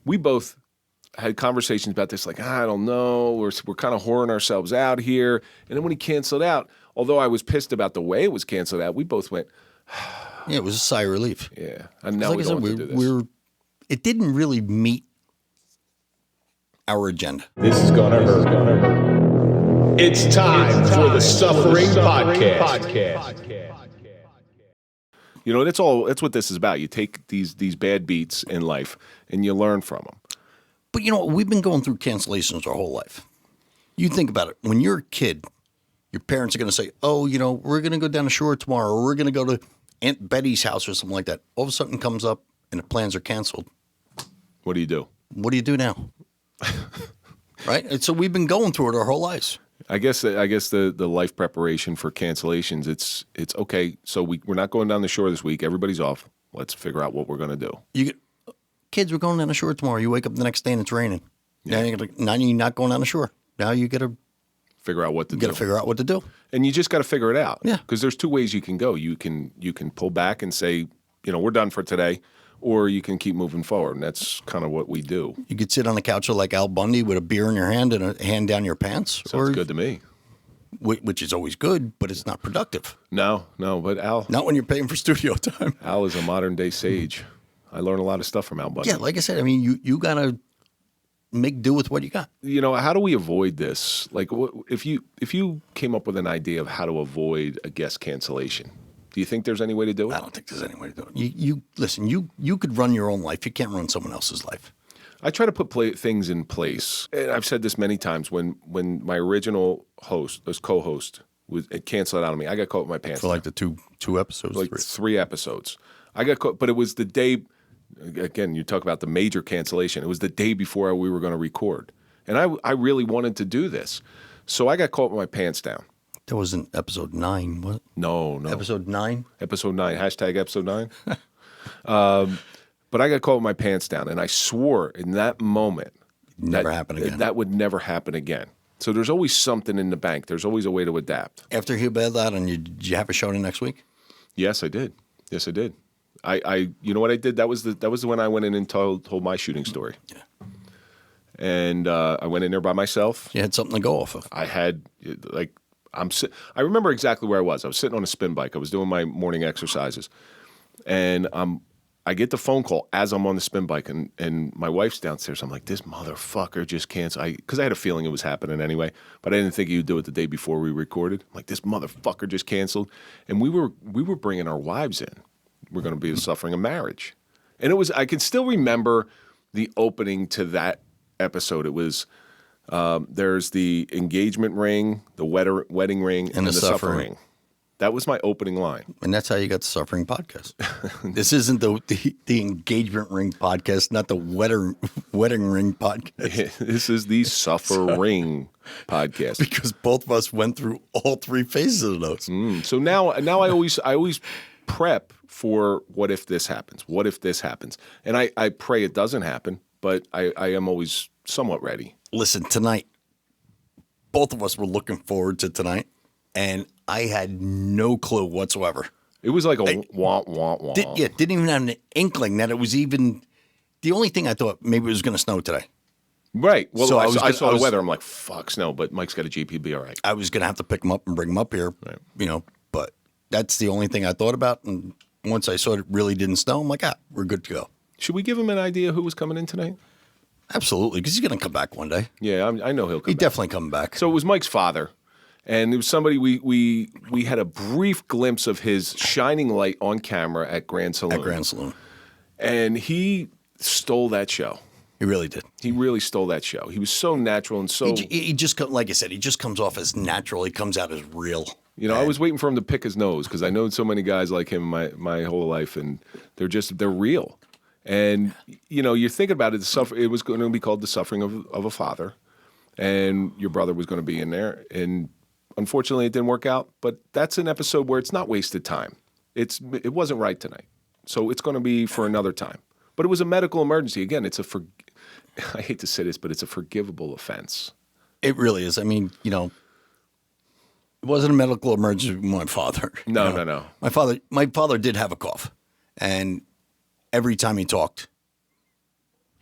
we both had conversations about this, like, I don't know, we're kind of whoring ourselves out here. And then when he canceled out, although I was pissed about the way it was canceled out, we both went, yeah, it was a sigh of relief. Yeah. And now we don't want to do this. It didn't really meet our agenda. This is going to hurt. It's time for the Suffering Podcast. You know, that's what this is about. You take these bad beats in life and you learn from them. But you know, we've been going through cancellations our whole life. You think about it. When you're a kid, your parents are going to say, oh, you know, we're going to go down the shore tomorrow, or we're going to go to Aunt Betty's house or something like that. All of a sudden comes up and the plans are canceled. What do you do? What do you do now? Right? And so we've been going through it our whole lives. I guess the life preparation for cancellations, it's okay. So we're not going down the shore this week. Everybody's off. Let's figure out what we're going to do. Kids, we're going down the shore tomorrow. You wake up the next day and it's raining. Yeah. Now you're not going down the shore. Now you got to figure out what to do. You got to figure out what to do. And you just got to figure it out. Yeah. Because there's two ways you can go. You can pull back and say, you know, we're done for today, or you can keep moving forward. And that's kind of what we do. You could sit on the couch like Al Bundy with a beer in your hand and a hand down your pants. Sounds good to me. Which is always good, but it's not productive. No, but Al. Not when you're paying for studio time. Al is a modern day sage. I learned a lot of stuff from Al Bundy. Yeah, like I said, I mean, you got to make do with what you got. You know, how do we avoid this? Like, if you came up with an idea of how to avoid a guest cancellation, do you think there's any way to do it? I don't think there's any way to do it. Listen, you could run your own life. You can't run someone else's life. I try to put things in place. And I've said this many times. When my original co-host, it canceled out on me, I got caught with my pants for like the two episodes? Like three episodes. I got caught, but it was the day, again, you talk about the major cancellation. It was the day before we were going to record. And I really wanted to do this. So I got caught with my pants down. That was in episode 9, what? No. Episode 9? Episode 9, hashtag episode 9. But I got caught with my pants down, and I swore in that moment never happen again. That would never happen again. So there's always something in the bank. There's always a way to adapt. After he bailed out on you, did you have a show next week? Yes, I did. I you know what I did? That was when I went in and told my shooting story. Yeah. And I went in there by myself. You had something to go off of. I had I remember exactly where I was. I was sitting on a spin bike. I was doing my morning exercises, and I get the phone call as I'm on the spin bike, and my wife's downstairs. I'm like, this motherfucker just canceled. Because I had a feeling it was happening anyway, but I didn't think he would do it the day before we recorded. I'm like, this motherfucker just canceled, and we were bringing our wives in. We're going to be suffering a marriage, and it was. I can still remember the opening to that episode. It was there's the engagement ring, the wedding ring, and the suffering ring. That was my opening line. And that's how you got the Suffering Podcast. This isn't the engagement ring podcast, not the wedding ring podcast. This is the Suffering Podcast. Because both of us went through all three phases of those. So now I always prep for what if this happens? What if this happens? And I pray it doesn't happen, but I am always somewhat ready. Listen, tonight, both of us were looking forward to tonight, and I had no clue whatsoever. It was like a wah. Didn't even have an inkling that it was even – the only thing I thought maybe it was going to snow today. Right. Well, so I saw the weather. I'm like, fuck, snow, but Mike's got a Jeep. He'd be all right. I was going to have to pick him up and bring him up here, right. But that's the only thing I thought about. And once I saw it really didn't snow, I'm like, we're good to go. Should we give him an idea who was coming in tonight? Absolutely, because he's going to come back one day. Yeah, I know he'll come back. He's definitely coming back. So it was Mike's father. And it was somebody we had a brief glimpse of his shining light on camera at Grand Saloon. And he stole that show. He really did. He really stole that show. He was so natural and so... He just, like I said, he just comes off as natural. He comes out as real. You know, I was waiting for him to pick his nose because I know so many guys like him my whole life, and they're real. And, you know, you're thinking about it, it was going to be called The Suffering of a Father, and your brother was going to be in there, and unfortunately it didn't work out, but that's an episode where it's not wasted time. It wasn't right tonight, so it's going to be for another time. But it was a medical emergency. Again, I hate to say this, but it's a forgivable offense. It really is. I mean, you know, it wasn't a medical emergency with my father. No. My father did have a cough, and every time he talked,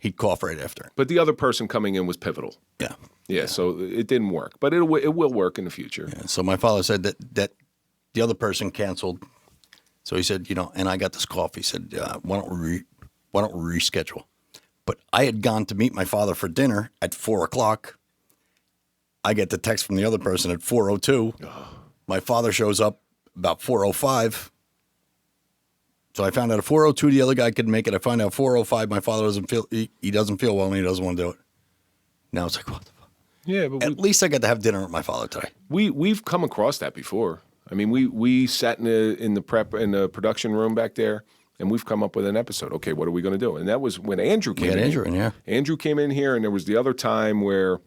he'd cough right after. But the other person coming in was pivotal. Yeah. Yeah, so it didn't work, but it will work in the future. Yeah. So my father said that the other person canceled. So he said, and I got this cough. He said, why don't we reschedule? But I had gone to meet my father for dinner at 4:00. I get the text from the other person at 4:02. My father shows up about 4:05. So I found out at 4:02 the other guy couldn't make it. I find out 4:05 my father doesn't feel he doesn't feel well and he doesn't want to do it. Now it's like, what the fuck? Yeah, but at least I got to have dinner with my father today. We've come across that before. I mean, we sat in the production room back there, and we've come up with an episode. Okay, what are we going to do? And that was when Andrew came in. Andrew in, yeah. Andrew came in here, and there was the other time where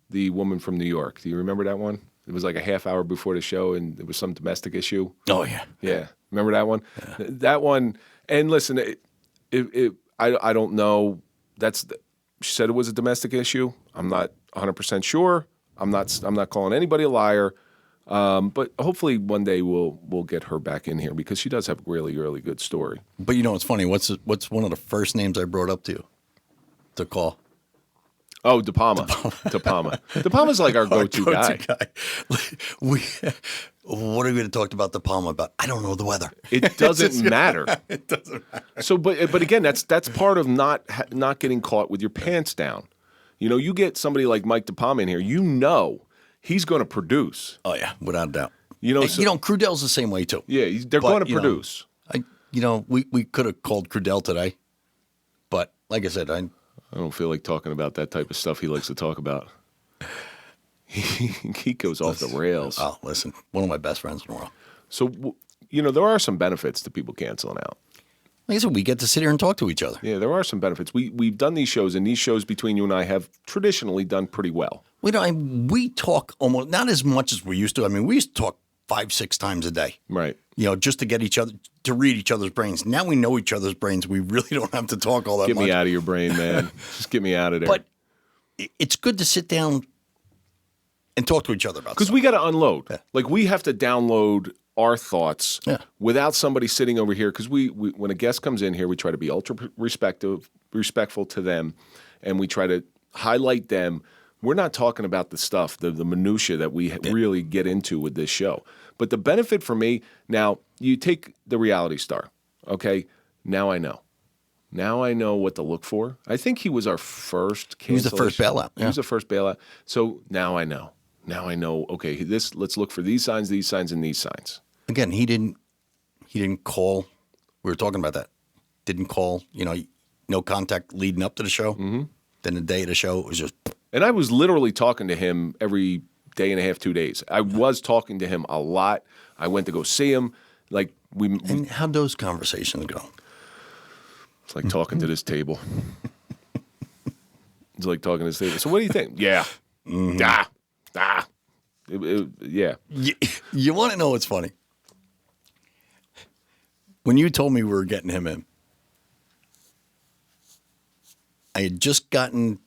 the woman from New York. Do you remember that one? It was like a half hour before the show, and there was some domestic issue. Oh yeah, yeah. Remember that one? Yeah. That one. And listen, I don't know. She said it was a domestic issue. I'm not 100% sure. I'm not calling anybody a liar. But hopefully one day we'll get her back in here because she does have a really, really good story. But it's funny. What's one of the first names I brought up to you to call? Oh, De Palma. De Palma. De Palma's like our go-to guy. What are we going to talk about De Palma about? I don't know the weather. It doesn't matter. It doesn't matter. So, but again, that's part of not getting caught with your pants down. You get somebody like Mike De Palma in here. He's going to produce. Oh yeah, without a doubt. So, Crudell's the same way too. Yeah, they're going to produce. We could have called Crudell today, but like I said, I don't feel like talking about that type of stuff he likes to talk about. He goes off the rails. Oh, listen, one of my best friends in the world. So, there are some benefits to people canceling out. Like I said, we get to sit here and talk to each other. Yeah, there are some benefits. We've done these shows, and these shows between you and I have traditionally done pretty well. We talk almost not as much as we used to. I mean, we used to talk 5-6 times a day. Right. Just to get to read each other's brains. Now we know each other's brains. We really don't have to talk all that much. Get me out of your brain, man. Just get me out of there. But it's good to sit down and talk to each other about stuff. Because we got to unload. Yeah. Like, we have to download our thoughts without somebody sitting over here. Because we when a guest comes in here, we try to be ultra respectful to them, and we try to highlight them. We're not talking about the stuff, the minutia that we really get into with this show. But the benefit for me, now, you take the reality star, okay? Now I know. Now I know what to look for. I think he was our first cancellation. He was the first bailout. Yeah. He was the first bailout. So now I know. Now I know, okay, let's look for these signs, and these signs. Again, he didn't call. We were talking about that. Didn't call, no contact leading up to the show. Mm-hmm. Then the day of the show, it was just. And I was literally talking to him every day and a half, 2 days. I was talking to him a lot. I went to go see him. And how'd those conversations go? It's like talking to this table. It's like talking to this table. So what do you think? Yeah. Mm-hmm. Yeah. You want to know what's funny? When you told me we were getting him in, I had just gotten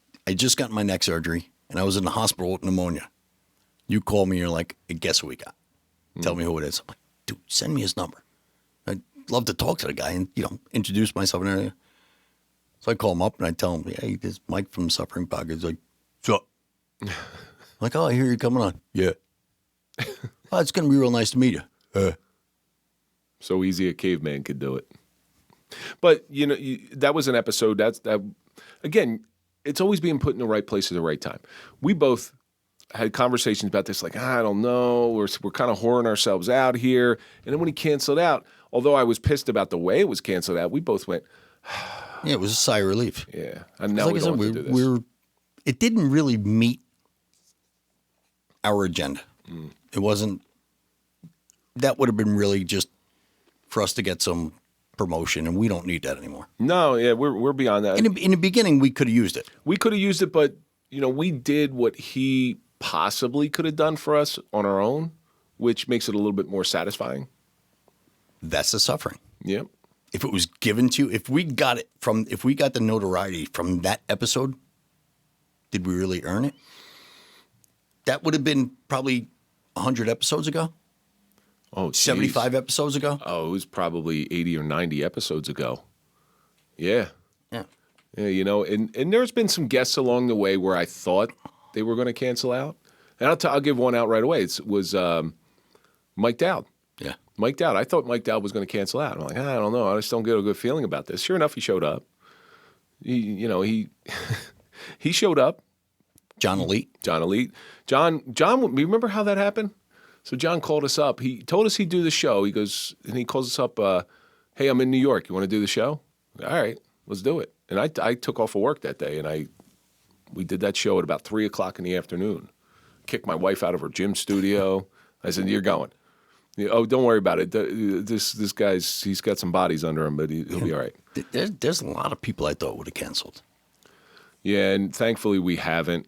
my neck surgery, and I was in the hospital with pneumonia. You called me, you're like, hey, guess who we got? Tell me who it is. I'm like, dude, send me his number. I'd love to talk to the guy and, introduce myself and everything. So I call him up and I tell him, hey, this is Mike from Suffering Podcast. He's like, what's up? I'm like, oh, I hear you're coming on. Yeah. Oh, it's going to be real nice to meet you. So easy a caveman could do it. But, that was an episode. Again, it's always being put in the right place at the right time. We both had conversations about this, like, I don't know, we're kind of whoring ourselves out here. And then when he canceled out, although I was pissed about the way it was canceled out, we both went, yeah, it was a sigh of relief. Yeah. And now we don't have to do this. It didn't really meet our agenda. Mm. It wasn't, that would have been really just for us to get some promotion, and we don't need that anymore. No, yeah, we're beyond that. In the beginning, we could have used it. We could have used it, but, we did what he possibly could have done for us on our own, which makes it a little bit more satisfying. That's the suffering. Yep. If it was given to you, if we got the notoriety from that episode, did we really earn it? That would have been probably 100 episodes ago. Oh, geez. 75 episodes ago. Oh, it was probably 80 or 90 episodes ago. Yeah. Yeah. Yeah, and there's been some guests along the way where I thought they were going to cancel out. And I'll give one out right away. It was Mike Dowd. Yeah. Mike Dowd. I thought Mike Dowd was going to cancel out. I'm like, I don't know. I just don't get a good feeling about this. Sure enough, he showed up. He showed up. John Elite. John, remember how that happened? So John called us up. He told us he'd do the show. He goes, and he calls us up, hey, I'm in New York. You want to do the show? All right, let's do it. And I took off of work that day, and we did that show at about 3 o'clock in the afternoon. Kicked my wife out of her gym studio. I said, you're going. Oh, don't worry about it. This guy's, he's got some bodies under him, but he'll be all right. There's a lot of people I thought would have canceled. Yeah, and thankfully we haven't.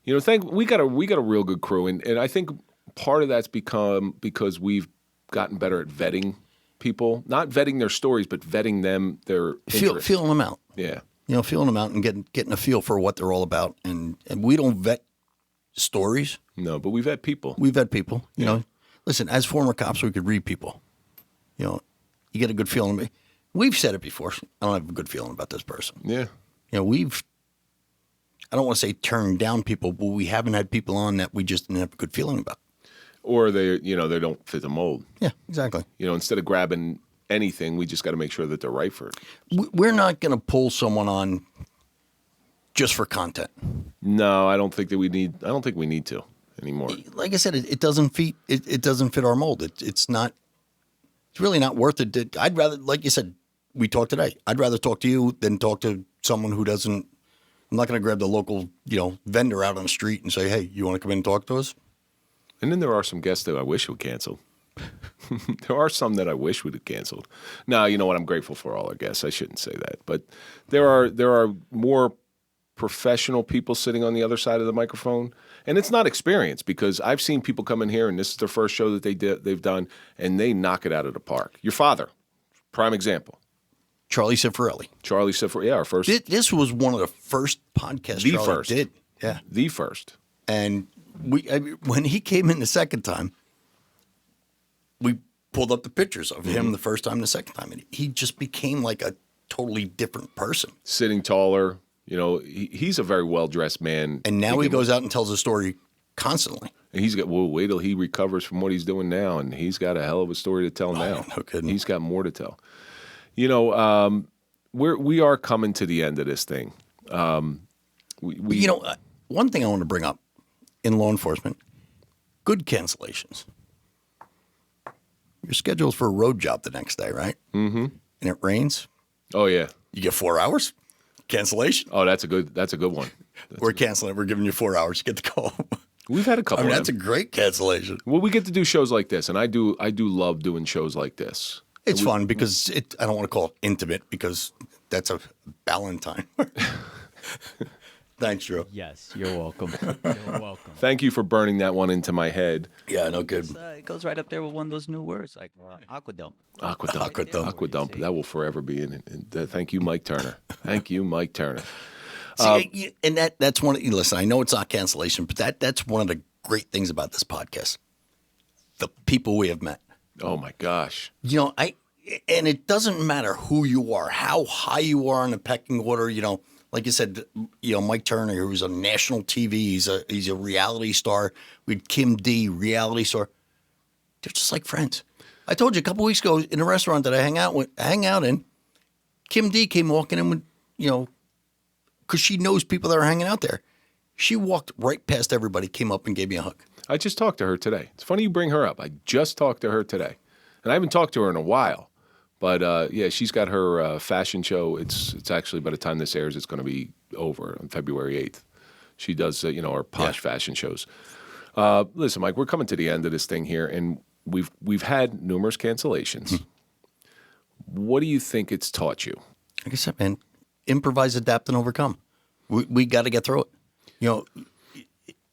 We got a real good crew, and I think part of that's because we've gotten better at vetting people, not vetting their stories, but vetting them, their interests. Feeling them out. Yeah. Feeling them out and getting a feel for what they're all about. And we don't vet stories. No, but we vet people. We vet people. You know, listen, as former cops, we could read people. You get a good feeling. We've said it before. I don't have a good feeling about this person. Yeah. I don't want to say turned down people, but we haven't had people on that we just didn't have a good feeling about. Or they don't fit the mold. Yeah, exactly. Instead of grabbing anything, we just got to make sure that they're right for it. We're not going to pull someone on just for content. No, I don't think we need to anymore. Like I said, it doesn't fit. It doesn't fit our mold. It's not. It's really not worth it. I'd rather, like you said, we talked today. I'd rather talk to you than talk to someone who doesn't. I'm not going to grab the local, vendor out on the street and say, "Hey, you want to come in and talk to us?" And then there are some guests that I wish would cancel. There are some that I wish would have canceled. Now, you know what? I'm grateful for all our guests. I shouldn't say that, but there are more professional people sitting on the other side of the microphone, and it's not experience because I've seen people come in here and this is their first show that they've done, and they knock it out of the park. Your father, prime example. Charlie Cifarelli. Yeah, our first. This was one of the first podcasts Charlie did. Yeah. The first. And when he came in the second time, we pulled up the pictures of him the first time and the second time, and he just became like a totally different person. Sitting taller. He's a very well-dressed man. And now he goes out and tells a story constantly. And wait till he recovers from what he's doing now, and he's got a hell of a story to tell now. No kidding. He's got more to tell. We are coming to the end of this thing. One thing I want to bring up in law enforcement, good cancellations. You're scheduled for a road job the next day, right? Mm-hmm. And it rains. Oh, yeah. You get 4 hours. Cancellation. Oh, that's a good one. We're canceling it. We're giving you 4 hours. You get to go home. We've had a couple. That's a great cancellation. Well, we get to do shows like this, and I do love doing shows like this. It's fun because I don't want to call it intimate because that's a Valentine. Thanks, Drew. Yes, you're welcome. You're welcome. Thank you for burning that one into my head. Yeah, no good. It goes right up there with one of those new words like aquadump. Aquadump. That will forever be in it. Thank you, Mike Turner. Thank you, Mike Turner. See, and that's one. Listen, I know it's not cancellation, but that's one of the great things about this podcast. The people we have met. Oh my gosh. And it doesn't matter who you are, how high you are in the pecking order. Like you said, Mike Turner, who's on national TV, he's a reality star. We had Kim D, reality star. They're just like friends. I told you a couple weeks ago in a restaurant that I hang out in, Kim D came walking in with, because she knows people that are hanging out there. She walked right past everybody, came up and gave me a hug. I just talked to her today. It's funny you bring her up. I just talked to her today. And I haven't talked to her in a while. But, she's got her fashion show. It's actually, by the time this airs, it's going to be over on February 8th. She does, her posh fashion shows. Listen, Mike, we're coming to the end of this thing here, and we've had numerous cancellations. What do you think it's taught you? Like I said, man, improvise, adapt, and overcome. We got to get through it.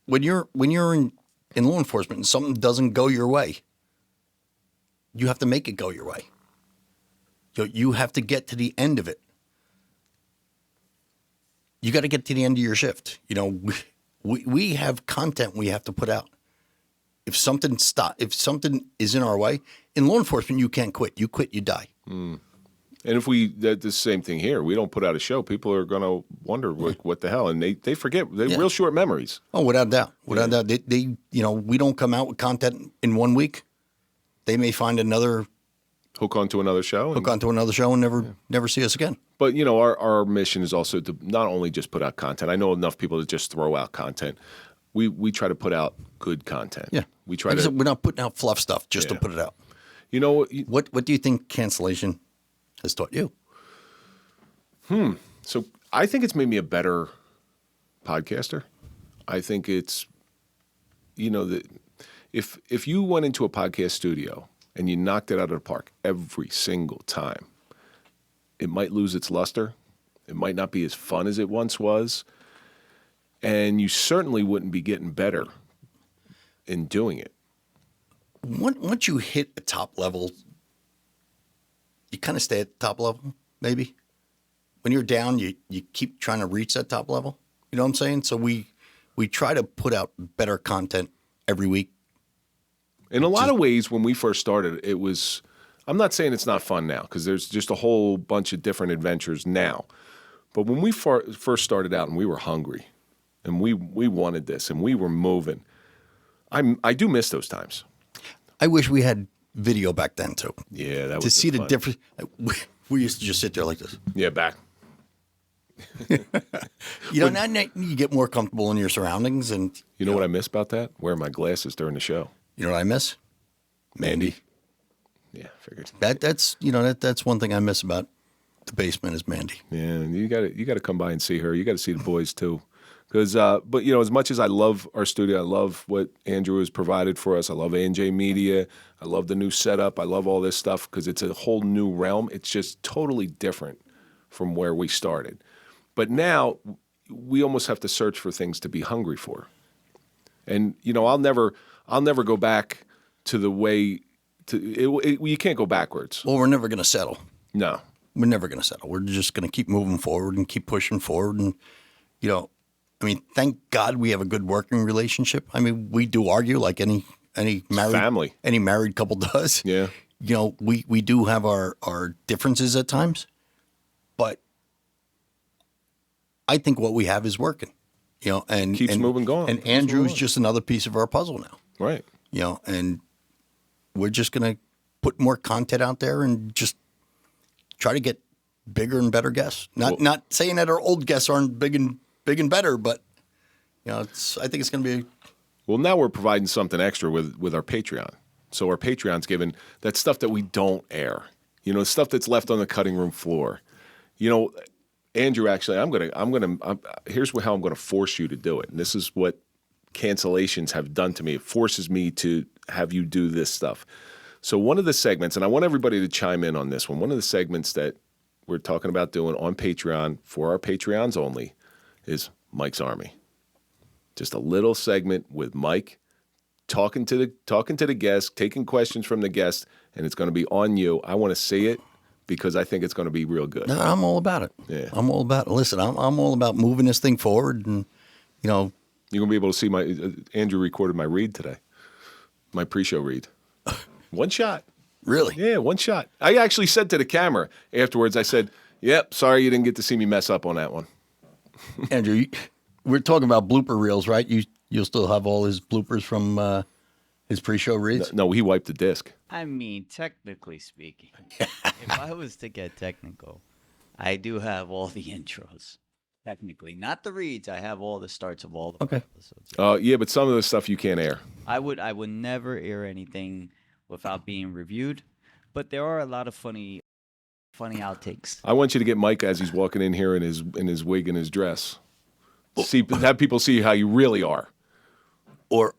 When you're in law enforcement and something doesn't go your way, you have to make it go your way. You have to get to the end of it. You got to get to the end of your shift. We have content we have to put out. If something is in our way, in law enforcement, you can't quit. You quit, you die. And if the same thing here, we don't put out a show, people are going to wonder what the hell, and they forget. They're real short memories. Oh, without doubt, without doubt. They we don't come out with content in 1 week. They may find another Hook onto another show. and never see us again. But our mission is also to not only just put out content. I know enough people to just throw out content. We try to put out good content. Yeah, we try like I to. said, we're not putting out fluff stuff just to put it out. You know What do you think cancellation has taught you? So I think it's made me a better podcaster. I think it's, that if you went into a podcast studio and you knocked it out of the park every single time, it might lose its luster. It might not be as fun as it once was. And you certainly wouldn't be getting better in doing it. Once you hit a top level, you kind of stay at the top level, maybe. When you're down, you keep trying to reach that top level. You know what I'm saying? So we try to put out better content every week. In a lot of ways, when we first started, it was, I'm not saying it's not fun now, because there's just a whole bunch of different adventures now. But when we first started out and we were hungry and we wanted this and we were moving, I do miss those times. I wish we had video back then, too. Yeah, that was to see the fun. difference. We used to just sit there like this. Yeah, back. Now you get more comfortable in your surroundings. And You know what I miss about that? Wearing my glasses during the show. you know what I miss? Mandy. Yeah, figured. That's one thing I miss about the basement is Mandy. Yeah, and you got to come by and see her. You got to see the boys too, because but as much as I love our studio, I love what Andrew has provided for us. I love A&J Media. I love the new setup. I love all this stuff because it's a whole new realm. It's just totally different from where we started. But now we almost have to search for things to be hungry for, and I'll never go back to the way you can't go backwards. Well, we're never going to settle. No. We're never going to settle. We're just going to keep moving forward and keep pushing forward. And, thank God we have a good working relationship. I mean, we do argue like any married couple does. Yeah. We do have our differences at times, but I think what we have is working, and Keeps moving going. And Andrew's just another piece of our puzzle now. Right. And we're just going to put more content out there and just try to get bigger and better guests. Not saying that our old guests aren't big and better, but I think it's going to be. Well, now we're providing something extra with our Patreon. So our Patreon's given that stuff that we don't air. Stuff that's left on the cutting room floor. Andrew, actually, here's how I'm gonna force you to do it. And this is what cancellations have done to me. It forces me to have you do this stuff. So one of the segments, and I want everybody to chime in on this one, of the segments that we're talking about doing on Patreon for our Patreons only is Mike's Army. Just a little segment with Mike talking to the guest, taking questions from the guest, and it's going to be on you. I want to see it because I think it's going to be real good. No, I'm all about it. Yeah. I'm all about it. Listen, I'm all about moving this thing forward, and you're going to be able to see my Andrew recorded my read today, my pre-show read. One shot. Really? Yeah, one shot. I actually said to the camera afterwards, I said, yep, sorry you didn't get to see me mess up on that one. Andrew, we're talking about blooper reels, right? You'll still have all his bloopers from his pre-show reads? No, he wiped the disc. I mean, technically speaking, if I was to get technical, I do have all the intros. Technically, not the reads. I have all the starts of all the episodes. Yeah, but some of the stuff you can't air. I would never air anything without being reviewed, but there are a lot of funny outtakes. I want you to get Mike as he's walking in here in his wig and his dress. Have people see how you really are. Or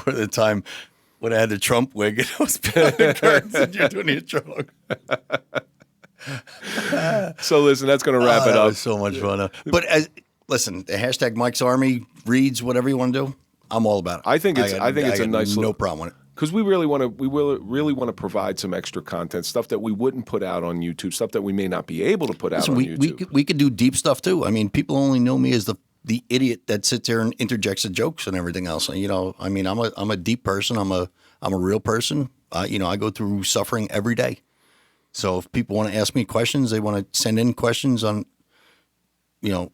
the time when I had the Trump wig and I was behind the curtains and you're doing the intro. So listen, that's going to wrap it that up. was so much fun. But listen, the hashtag Mike's Army reads, whatever you want to do, I'm all about it. I think it's a nice no problem with it. Because we really want to provide some extra content, stuff that we wouldn't put out on YouTube, stuff that we may not be able to put out on YouTube. We could do deep stuff too. I mean, people only know me as the idiot that sits there and interjects the jokes and everything else. And, I'm a deep person. I'm a real person. I go through suffering every day. So if people want to ask me questions, they want to send in questions on, I'm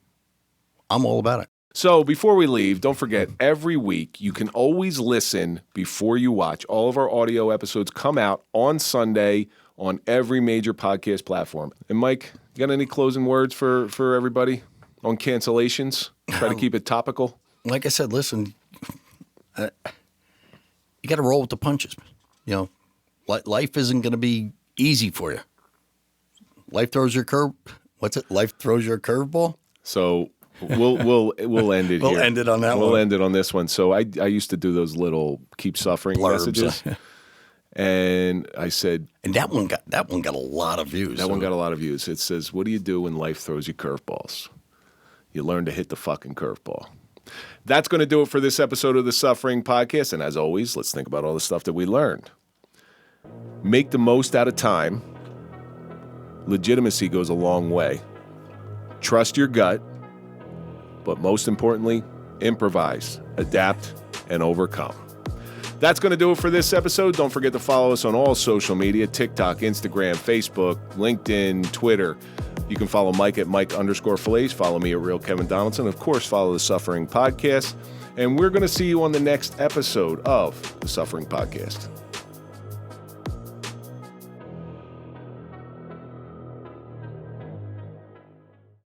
all about it. So before we leave, don't forget, every week you can always listen before you watch. All of our audio episodes come out on Sunday on every major podcast platform. And Mike, you got any closing words for everybody on cancellations? Try to keep it topical. Like I said, listen, you got to roll with the punches. Life isn't going to be easy for you. Life throws your Life throws your curveball. So we'll end it here. We'll end it on that one. We'll end it on this one. So I used to do those little keep suffering Blurbs. messages. And I said, and that one got a lot of views. That one got a lot of views. It says, what do you do when life throws you curveballs? You learn to hit the fucking curveball. That's going to do it for this episode of the Suffering Podcast. And as always, let's think about all the stuff that we learned. Make the most out of time. Legitimacy goes a long way. Trust your gut. But most importantly, improvise, adapt, and overcome. That's going to do it for this episode. Don't forget to follow us on all social media, TikTok, Instagram, Facebook, LinkedIn, Twitter. You can follow Mike at Mike_Falaise. Follow me at Real Kevin Donaldson. Of course, follow the Suffering Podcast. And we're going to see you on the next episode of the Suffering Podcast.